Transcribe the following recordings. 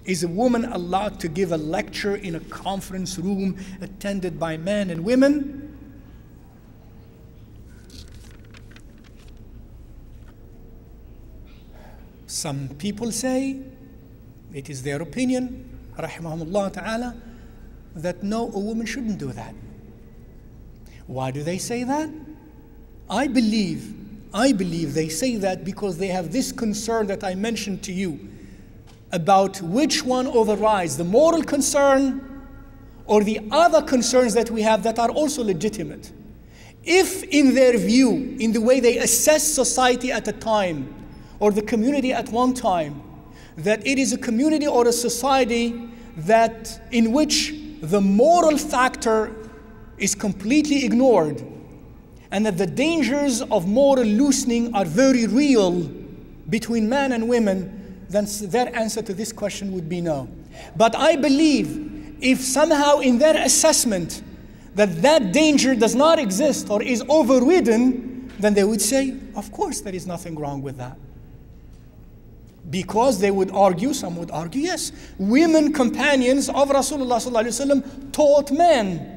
Is a woman allowed to give a lecture in a conference room attended by men and women? Some people say, it is their opinion, rahimahumullah ta'ala, that no, a woman shouldn't do that. Why do they say that? I believe they say that because they have this concern that I mentioned to you about which one overrides, the moral concern or the other concerns that we have that are also legitimate. If in their view, in the way they assess society at a time or the community at one time, that it is a community or a society that in which the moral factor is completely ignored, and that the dangers of moral loosening are very real between men and women, then their answer to this question would be no. But I believe if somehow in their assessment that danger does not exist or is overridden, then they would say, of course there is nothing wrong with that. Because they would argue, some would argue, yes, women companions of Rasulullah ﷺ taught men.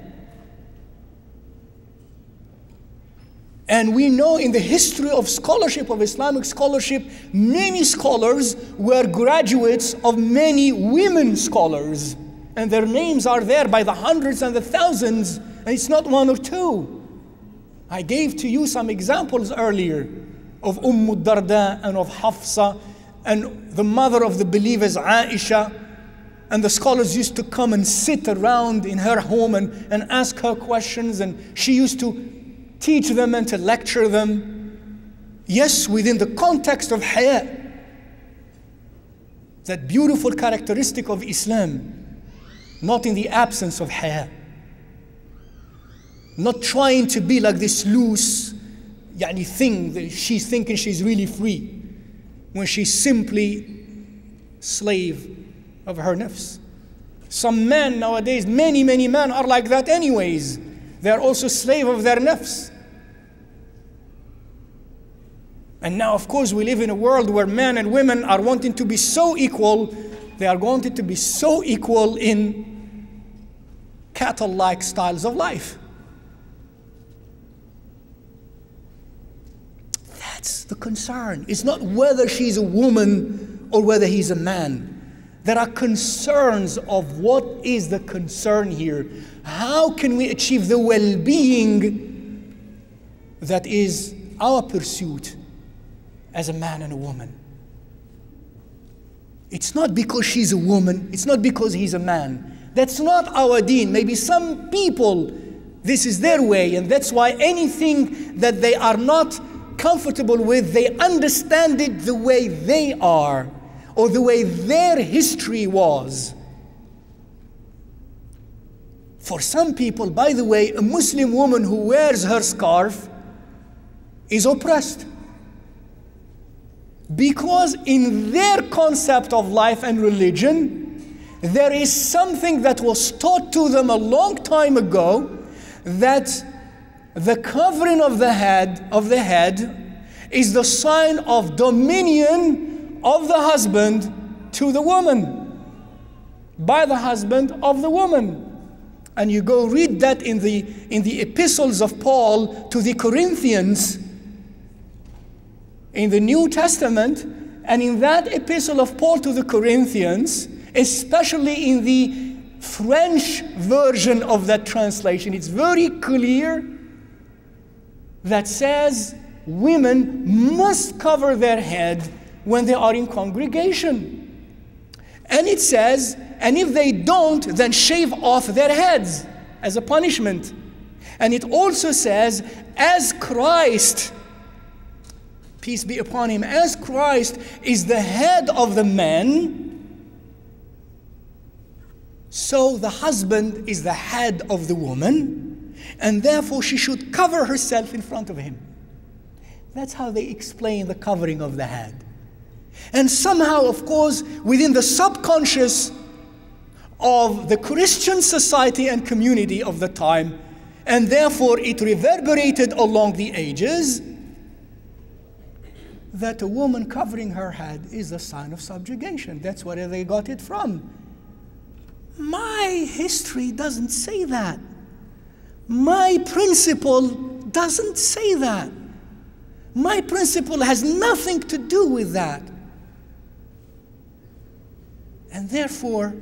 And we know in the history of scholarship, of Islamic scholarship, many scholars were graduates of many women scholars. And their names are there by the hundreds and the thousands, and it's not one or two. I gave to you some examples earlier of Darda and of Hafsa, and the mother of the believers, Aisha. And the scholars used to come and sit around in her home and ask her questions, and she used to teach them and to lecture them. Yes, within the context of haya, that beautiful characteristic of Islam, not in the absence of haya. Not trying to be like this loose thing that she's thinking she's really free, when she's simply slave of her nafs. Some men nowadays, many men are like that anyways. They are also slave of their nafs. And now, of course, we live in a world where men and women are wanting to be so equal. They are wanting to be so equal in cattle-like styles of life. That's the concern. It's not whether she's a woman or whether he's a man. There are concerns of what is the concern here. How can we achieve the well-being that is our pursuit as a man and a woman? It's not because she's a woman, it's not because he's a man. That's not our deen. Maybe some people, this is their way, and that's why anything that they are not comfortable with, they understand it the way they are, or the way their history was. For some people, by the way, a Muslim woman who wears her scarf is oppressed. Because in their concept of life and religion, there is something that was taught to them a long time ago, that the covering of the head is the sign of dominion of the husband to the woman, by the husband of the woman. And you go read that in the epistles of Paul to the Corinthians in the New Testament. And in that epistle of Paul to the Corinthians, especially in the French version of that translation, it's very clear that says women must cover their head when they are in congregation. And it says, and if they don't, then shave off their heads as a punishment. And it also says, as Christ, peace be upon him, as Christ is the head of the man, so the husband is the head of the woman, and therefore she should cover herself in front of him. That's how they explain the covering of the head. And somehow, of course, within the subconscious of the Christian society and community of the time, and therefore it reverberated along the ages, that a woman covering her head is a sign of subjugation. That's where they got it from. My history doesn't say that. My principle doesn't say that. My principle has nothing to do with that. And therefore,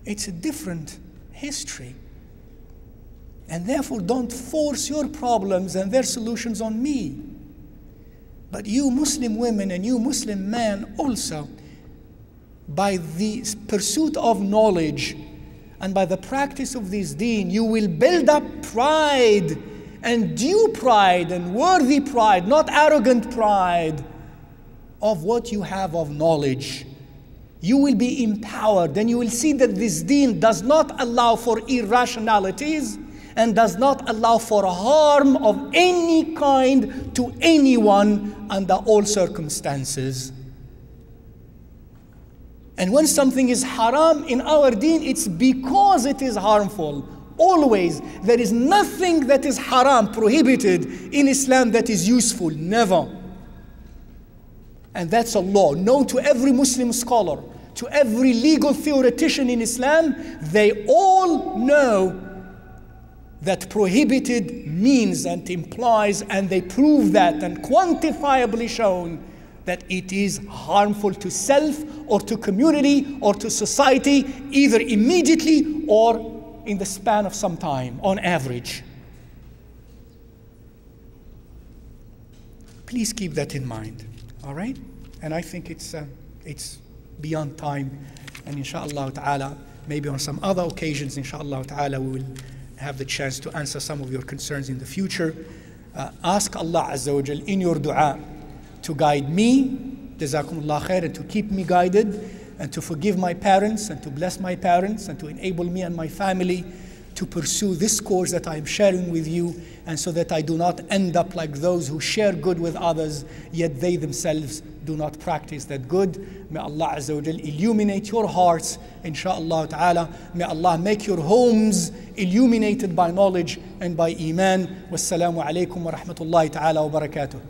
it's a different history. And therefore, don't force your problems and their solutions on me. But you Muslim women and you Muslim men also, by the pursuit of knowledge and by the practice of this deen, you will build up pride and due pride and worthy pride, not arrogant pride, of what you have of knowledge. You will be empowered, and you will see that this deen does not allow for irrationalities and does not allow for harm of any kind to anyone under all circumstances. And when something is haram in our deen, it's because it is harmful. Always. There is nothing that is haram, prohibited in Islam, that is useful. Never. And that's a law known to every Muslim scholar, to every legal theoretician in Islam. They all know that prohibited means and implies, and they prove that and quantifiably shown that it is harmful to self or to community or to society, either immediately or in the span of some time, on average. Please keep that in mind, all right? And I think it's beyond time, and inshallah ta'ala, maybe on some other occasions, inshallah ta'ala, we will have the chance to answer some of your concerns in the future. Ask Allah Azza wa Jal in your dua to guide me, jazakumullah khair, and to keep me guided, and to forgive my parents, and to bless my parents, and to enable me and my family to pursue this course that I am sharing with you, and so that I do not end up like those who share good with others, yet they themselves do not practice that good. May Allah Azza wa Jal illuminate your hearts, inshaAllah ta'ala. May Allah make your homes illuminated by knowledge and by Iman. Wassalamu alaikum wa rahmatullahi ta'ala wa barakatuh.